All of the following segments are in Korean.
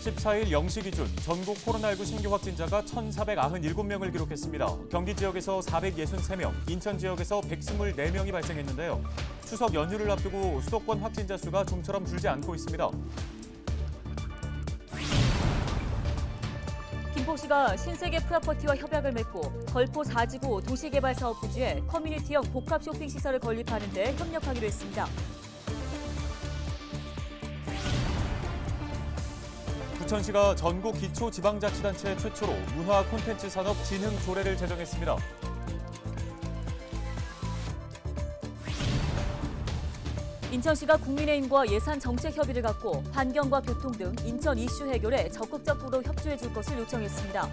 14일 0시 기준 전국 코로나19 신규 확진자가 1,497명을 기록했습니다. 경기 지역에서 463명, 인천 지역에서 124명이 발생했는데요. 추석 연휴를 앞두고 수도권 확진자 수가 좀처럼 줄지 않고 있습니다. 김포시가 신세계 프로퍼티와 협약을 맺고 걸포 4지구 도시개발사업 부지에 커뮤니티형 복합 쇼핑시설을 건립하는 데 협력하기로 했습니다. 부천시가 전국 기초지방자치단체 최초로 문화 콘텐츠 산업 진흥 조례를 제정했습니다. 인천시가 국민의힘과 예산 정책 협의를 갖고 환경과 교통 등 인천 이슈 해결에 적극적으로 협조해 줄 것을 요청했습니다.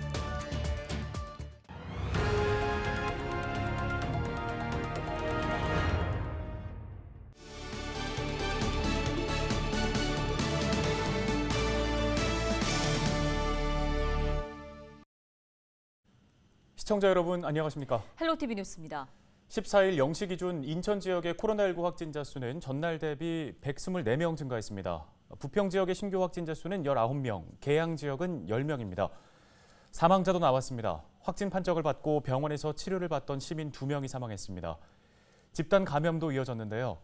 시청자 여러분 안녕하십니까? 헬로티비 뉴스입니다. 14일 0시 기준 인천 지역의 코로나19 확진자 수는 전날 대비 124명 증가했습니다. 부평 지역의 신규 확진자 수는 19명, 계양 지역은 10명입니다. 사망자도 나왔습니다. 확진 판정을 받고 병원에서 치료를 받던 시민 2명이 사망했습니다. 집단 감염도 이어졌는데요.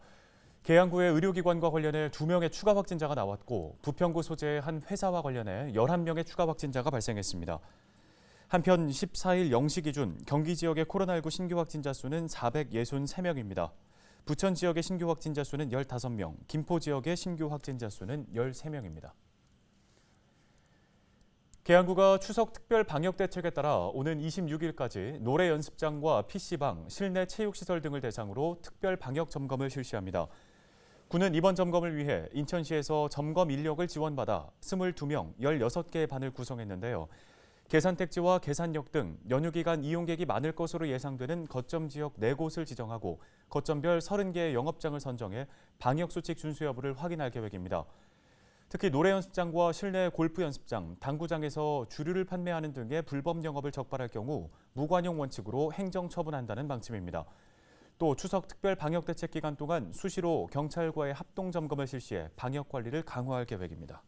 계양구의 의료기관과 관련해 2명의 추가 확진자가 나왔고 부평구 소재의 한 회사와 관련해 11명의 추가 확진자가 발생했습니다. 한편 14일 0시 기준 경기 지역의 코로나19 신규 확진자 수는 463명입니다. 부천 지역의 신규 확진자 수는 15명, 김포 지역의 신규 확진자 수는 13명입니다. 계양구가 추석 특별 방역 대책에 따라 오는 26일까지 노래 연습장과 PC방, 실내 체육시설 등을 대상으로 특별 방역 점검을 실시합니다. 구는 이번 점검을 위해 인천시에서 점검 인력을 지원받아 22명, 16개의 반을 구성했는데요. 계산택지와 계산역 등 연휴 기간 이용객이 많을 것으로 예상되는 거점 지역 4곳을 지정하고 거점별 30개의 영업장을 선정해 방역수칙 준수 여부를 확인할 계획입니다. 특히 노래 연습장과 실내 골프 연습장, 당구장에서 주류를 판매하는 등의 불법 영업을 적발할 경우 무관용 원칙으로 행정 처분한다는 방침입니다. 또 추석 특별 방역 대책 기간 동안 수시로 경찰과의 합동 점검을 실시해 방역 관리를 강화할 계획입니다.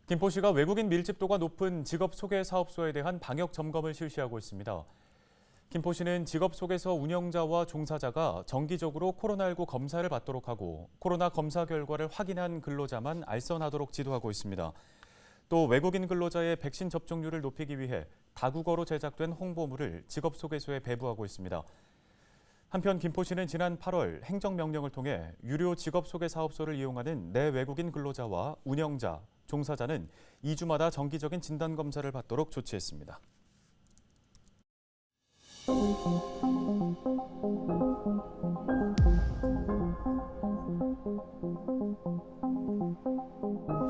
김포시가 외국인 밀집도가 높은 직업소개사업소에 대한 방역 점검을 실시하고 있습니다. 김포시는 직업소개서 운영자와 종사자가 정기적으로 코로나19 검사를 받도록 하고 코로나 검사 결과를 확인한 근로자만 알선하도록 지도하고 있습니다. 또 외국인 근로자의 백신 접종률을 높이기 위해 다국어로 제작된 홍보물을 직업소개소에 배부하고 있습니다. 한편 김포시는 지난 8월 행정명령을 통해 유료 직업소개사업소를 이용하는 내외국인 근로자와 운영자, 종사자는 2주마다 정기적인 진단검사를 받도록 조치했습니다.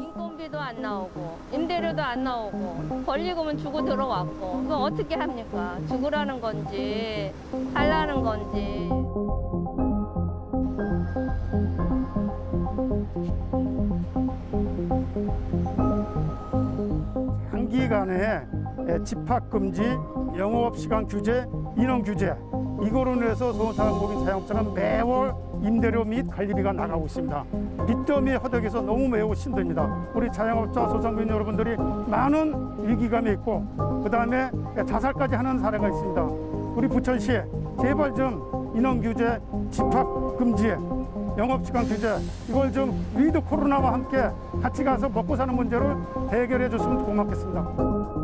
인건비도 안 나오고 임대료도 안 나오고 권리금은 주고 들어왔고 그거 어떻게 합니까? 죽으라는 건지 살라는 건지. 장기간의 집합금지, 영업시간 규제, 인원 규제 이거로 인해서 소상공인 자영업자는 매월 임대료 및 관리비가 나가고 있습니다. 밑더미 허덕에서 너무 매우 힘듭니다. 우리 자영업자 소상공인 여러분들이 많은 위기감이 있고 그다음에 자살까지 하는 사례가 있습니다. 우리 부천시에 제발 좀 인원 규제, 집합금지, 영업시간 규제 이걸 좀 위드 코로나와 함께 같이 가서 먹고 사는 문제를 해결해 줬으면 고맙겠습니다.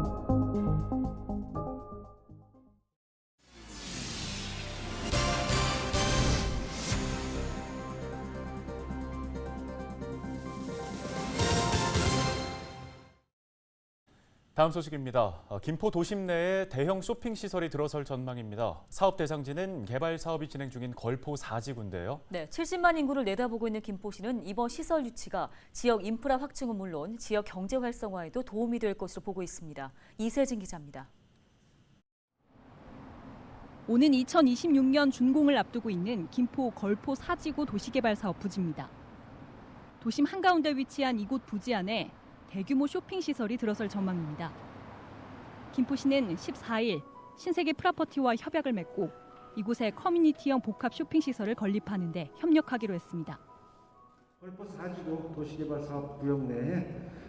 다음 소식입니다. 김포 도심 내에 대형 쇼핑시설이 들어설 전망입니다. 사업 대상지는 개발 사업이 진행 중인 걸포 4지구인데요. 네, 70만 인구를 내다보고 있는 김포시는 이번 시설 유치가 지역 인프라 확충은 물론 지역 경제 활성화에도 도움이 될 것으로 보고 있습니다. 이세진 기자입니다. 오는 2026년 준공을 앞두고 있는 김포 걸포 4지구 도시개발사업 부지입니다. 도심 한가운데 위치한 이곳 부지 안에 대규모 쇼핑시설이 들어설 전망입니다. 김포시는 14일 신세계 프로퍼티와 협약을 맺고 이곳에 커뮤니티형 복합 쇼핑시설을 건립하는 데 협력하기로 했습니다. 걸포 4지구 도시개발사업 구역 내에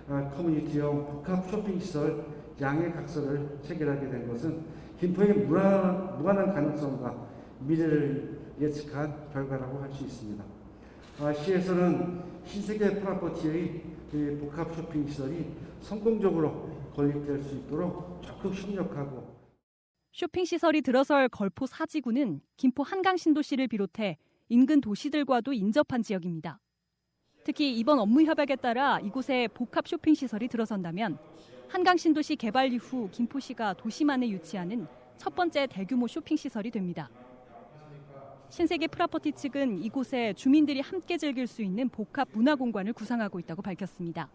커뮤니티형 복합 쇼핑시설 양해 각서를 체결하게 된 것은 김포의 무한한 가능성과 미래를 예측한 결과라고 할 수 있습니다. 시에서는 신세계 프로퍼티의 복합 쇼핑시설이 성공적으로 건립될 수 있도록 적극 협력하고 쇼핑시설이 들어설 걸포 4지구는 김포 한강신도시를 비롯해 인근 도시들과도 인접한 지역입니다. 특히 이번 업무 협약에 따라 이곳에 복합 쇼핑시설이 들어선다면 한강신도시 개발 이후 김포시가 도심 안에 유치하는 첫 번째 대규모 쇼핑시설이 됩니다. 신세계 프로퍼티 측은 이곳에 주민들이 함께 즐길 수 있는 복합 문화공간을 구상하고 있다고 밝혔습니다.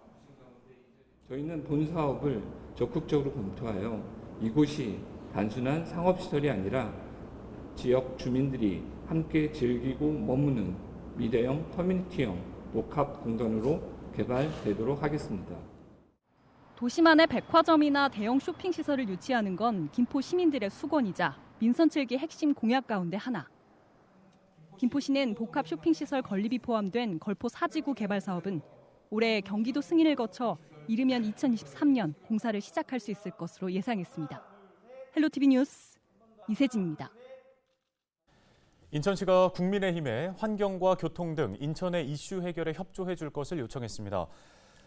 저희는 본 사업을 적극적으로 검토하여 이곳이 단순한 상업시설이 아니라 지역 주민들이 함께 즐기고 머무는 미래형 커뮤니티형 복합 공간으로 개발되도록 하겠습니다. 도심 안에 백화점이나 대형 쇼핑시설을 유치하는 건 김포 시민들의 수건이자 민선 7기 핵심 공약 가운데 하나. 김포시는 복합 쇼핑시설 건립이 포함된 걸포 4지구 개발 사업은 올해 경기도 승인을 거쳐 이르면 2023년 공사를 시작할 수 있을 것으로 예상했습니다. 헬로티비 뉴스 이세진입니다. 인천시가 국민의힘에 환경과 교통 등 인천의 이슈 해결에 협조해 줄 것을 요청했습니다.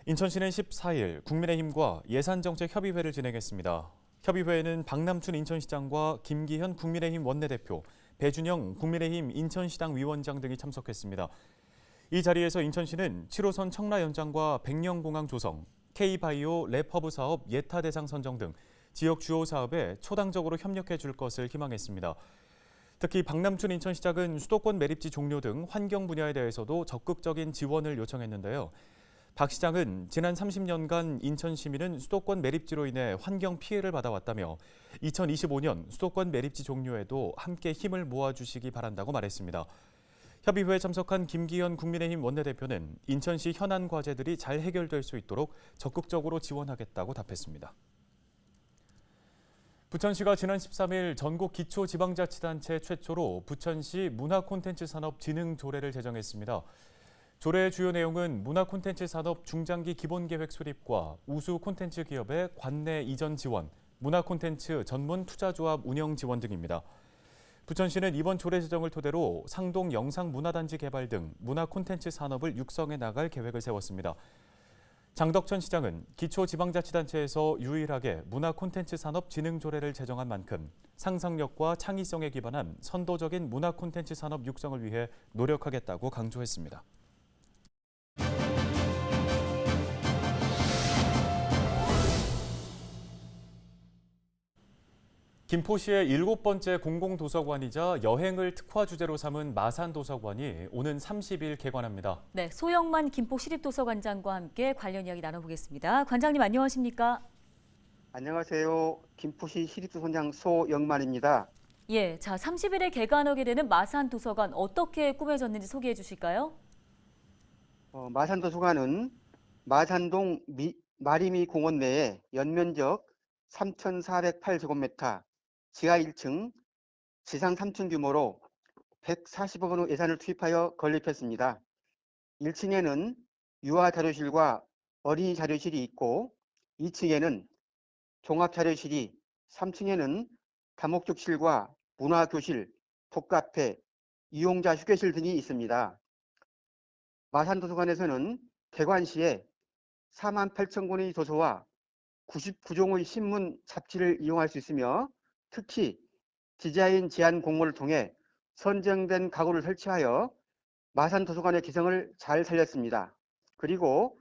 인천시는 14일 국민의힘과 예산정책협의회를 진행했습니다. 협의회에는 박남춘 인천시장과 김기현 국민의힘 원내대표, 배준영 국민의힘 인천시당 위원장 등이 참석했습니다. 이 자리에서 인천시는 7호선 청라 연장과 백령공항 조성, K바이오 랩허브 사업 예타 대상 선정 등 지역 주요 사업에 초당적으로 협력해 줄 것을 희망했습니다. 특히 박남춘 인천시장은 수도권 매립지 종료 등 환경 분야에 대해서도 적극적인 지원을 요청했는데요. 박 시장은 지난 30년간 인천 시민은 수도권 매립지로 인해 환경 피해를 받아왔다며 2025년 수도권 매립지 종료에도 함께 힘을 모아주시기 바란다고 말했습니다. 협의회에 참석한 김기현 국민의힘 원내대표는 인천시 현안 과제들이 잘 해결될 수 있도록 적극적으로 지원하겠다고 답했습니다. 부천시가 지난 13일 전국 기초지방자치단체 최초로 부천시 문화콘텐츠산업진흥조례를 제정했습니다. 조례의 주요 내용은 문화콘텐츠 산업 중장기 기본계획 수립과 우수 콘텐츠 기업의 관내 이전 지원, 문화콘텐츠 전문 투자조합 운영 지원 등입니다. 부천시는 이번 조례 제정을 토대로 상동 영상문화단지 개발 등 문화콘텐츠 산업을 육성해 나갈 계획을 세웠습니다. 장덕천 시장은 기초지방자치단체에서 유일하게 문화콘텐츠 산업 진흥조례를 제정한 만큼 상상력과 창의성에 기반한 선도적인 문화콘텐츠 산업 육성을 위해 노력하겠다고 강조했습니다. 김포시의 7번째 공공도서관이자 여행을 특화 주제로 삼은 마산도서관이 오는 30일 개관합니다. 네, 소영만 김포시립도서관장과 함께 관련 이야기 나눠보겠습니다. 관장님 안녕하십니까? 안녕하세요. 김포시 시립도서관장 소영만입니다. 예, 자 30일에 개관하게 되는 마산도서관 어떻게 꾸며졌는지 소개해 주실까요? 마산도서관은 마산동 마리미 공원 내에 연면적 3,408제곱미터, 지하 1층, 지상 3층 규모로 140억 원 예산을 투입하여 건립했습니다. 1층에는 유아 자료실과 어린이 자료실이 있고 2층에는 종합 자료실이, 3층에는 다목적실과 문화교실, 북카페, 이용자 휴게실 등이 있습니다. 마산도서관에서는 개관 시에 48,000권의 도서와 99종의 신문, 잡지를 이용할 수 있으며 특히 디자인 제안 공모를 통해 선정된 가구를 설치하여 마산도서관의 개성을 잘 살렸습니다. 그리고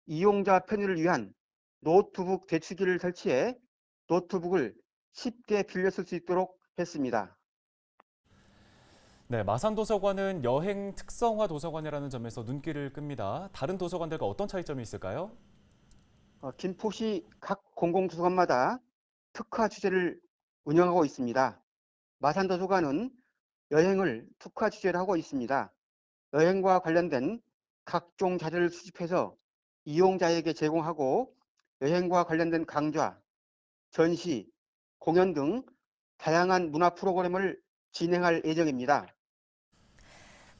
이용자 편의를 위한 노트북 대치기를 설치해 노트북을 쉽게 빌려 쓸 수 있도록 했습니다. 네, 마산도서관은 여행 특성화 도서관이라는 점에서 눈길을 끕니다. 다른 도서관들과 어떤 차이점이 있을까요? 김포시 각 공공도서관마다 특화 주제를 운영하고 있습니다. 마산도서관은 여행을 특화 주제로 하고 있습니다. 여행과 관련된 각종 자료를 수집해서 이용자에게 제공하고 여행과 관련된 강좌, 전시, 공연 등 다양한 문화 프로그램을 진행할 예정입니다.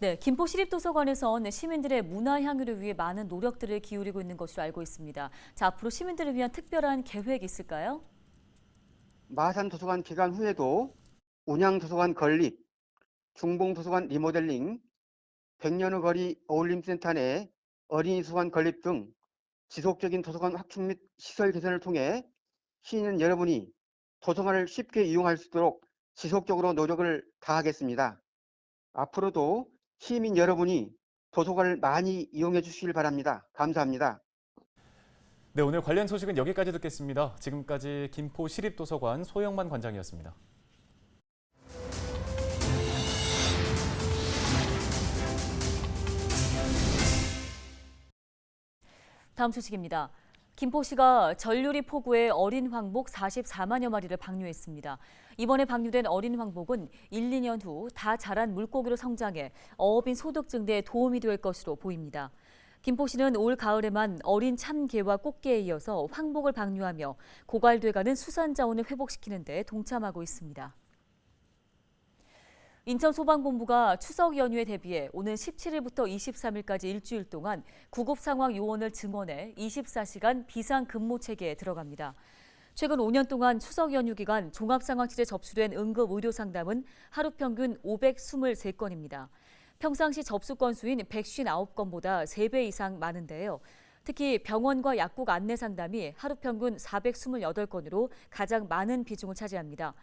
네, 김포시립도서관에선 시민들의 문화 향유를 위해 많은 노력들을 기울이고 있는 것으로 알고 있습니다. 자, 앞으로 시민들을 위한 특별한 계획 있을까요? 마산 도서관 개관 후에도 운양 도서관 건립, 중봉 도서관 리모델링, 백년의 거리 어울림센터 내 어린이 도서관 건립 등 지속적인 도서관 확충 및 시설 개선을 통해 시민 여러분이 도서관을 쉽게 이용할 수 있도록 지속적으로 노력을 다하겠습니다. 앞으로도 시민 여러분이 도서관을 많이 이용해 주시길 바랍니다. 감사합니다. 네, 오늘 관련 소식은 여기까지 듣겠습니다. 지금까지 김포시립도서관 소영만 관장이었습니다. 다음 소식입니다. 김포시가 전류리 포구에 어린 황복 44만여 마리를 방류했습니다. 이번에 방류된 어린 황복은 1, 2년 후 다 자란 물고기로 성장해 어업인 소득 증대에 도움이 될 것으로 보입니다. 김포시는 올 가을에만 어린 참게와 꽃게에 이어서 황복을 방류하며 고갈돼가는 수산 자원을 회복시키는 데 동참하고 있습니다. 인천소방본부가 추석 연휴에 대비해 오는 17일부터 23일까지 일주일 동안 구급 상황 요원을 증원해 24시간 비상 근무 체계에 들어갑니다. 최근 5년 동안 추석 연휴 기간 종합상황실에 접수된 응급 의료 상담은 하루 평균 523건입니다. 평상시 접수 건수인 159건보다 3배 이상 많은데요. 특히 병원과 약국 안내 상담이 하루 평균 428건으로 가장 많은 비중을 차지합니다.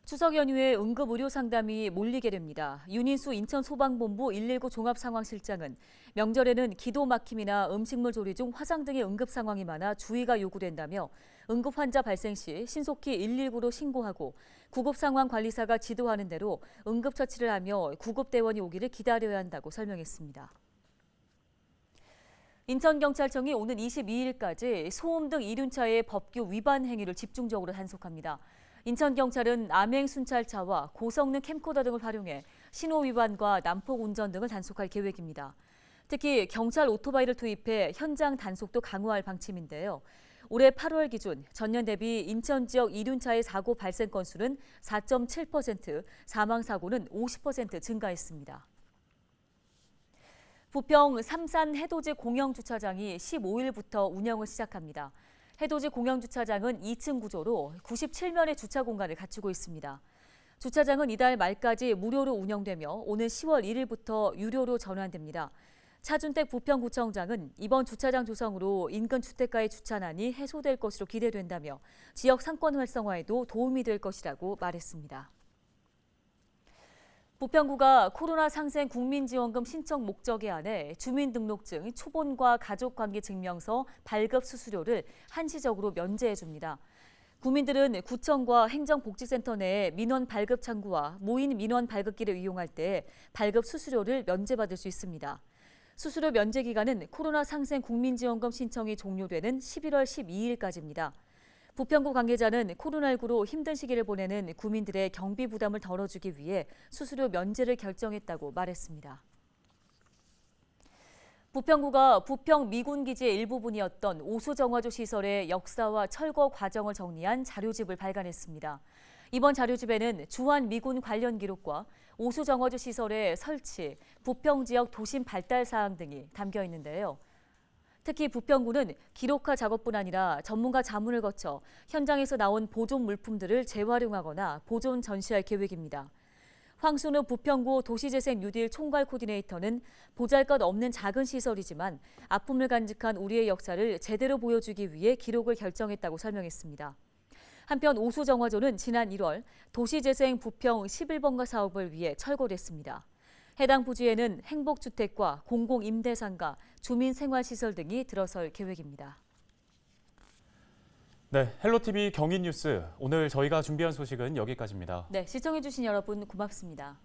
추석 연휴에 응급 의료 상담이 몰리게 됩니다. 윤인수 인천소방본부 119 종합상황실장은 명절에는 기도 막힘이나 음식물 조리 중 화상 등의 응급 상황이 많아 주의가 요구된다며 응급 환자 발생 시 신속히 119로 신고하고 구급상황관리사가 지도하는 대로 응급처치를 하며 구급대원이 오기를 기다려야 한다고 설명했습니다. 인천경찰청이 오는 22일까지 소음 등 이륜차의 법규 위반 행위를 집중적으로 단속합니다. 인천경찰은 암행 순찰차와 고성능 캠코더 등을 활용해 신호 위반과 난폭 운전 등을 단속할 계획입니다. 특히 경찰 오토바이를 투입해 현장 단속도 강화할 방침인데요. 올해 8월 기준 전년 대비 인천 지역 이륜차의 사고 발생 건수는 4.7%, 사망 사고는 50% 증가했습니다. 부평 삼산 해돋이 공영주차장이 15일부터 운영을 시작합니다. 해돋이 공영주차장은 2층 구조로 97면의 주차 공간을 갖추고 있습니다. 주차장은 이달 말까지 무료로 운영되며 오는 10월 1일부터 유료로 전환됩니다. 차준택 부평구청장은 이번 주차장 조성으로 인근 주택가의 주차난이 해소될 것으로 기대된다며 지역 상권 활성화에도 도움이 될 것이라고 말했습니다. 부평구가 코로나 상생 국민지원금 신청 목적에 한해 주민등록증, 초본과 가족관계증명서 발급 수수료를 한시적으로 면제해 줍니다. 구민들은 구청과 행정복지센터 내 민원 발급 창구와 모인 민원 발급기를 이용할 때 발급 수수료를 면제받을 수 있습니다. 수수료 면제 기간은 코로나 상생 국민지원금 신청이 종료되는 11월 12일까지입니다. 부평구 관계자는 코로나19로 힘든 시기를 보내는 구민들의 경비 부담을 덜어주기 위해 수수료 면제를 결정했다고 말했습니다. 부평구가 부평 미군기지의 일부분이었던 오수정화조 시설의 역사와 철거 과정을 정리한 자료집을 발간했습니다. 이번 자료집에는 주한 미군 관련 기록과 오수정화조 시설의 설치, 부평 지역 도심 발달 사항 등이 담겨 있는데요. 특히 부평구는 기록화 작업뿐 아니라 전문가 자문을 거쳐 현장에서 나온 보존 물품들을 재활용하거나 보존 전시할 계획입니다. 황순우 부평구 도시재생 뉴딜 총괄 코디네이터는 보잘것없는 작은 시설이지만 아픔을 간직한 우리의 역사를 제대로 보여주기 위해 기록을 결정했다고 설명했습니다. 한편 오수정화조는 지난 1월 도시재생 부평 11번가 사업을 위해 철거됐습니다. 해당 부지에는 행복주택과 공공임대상가, 주민생활시설 등이 들어설 계획입니다. 네, 헬로티비 경인뉴스. 오늘 저희가 준비한 소식은 여기까지입니다. 네, 시청해주신 여러분 고맙습니다.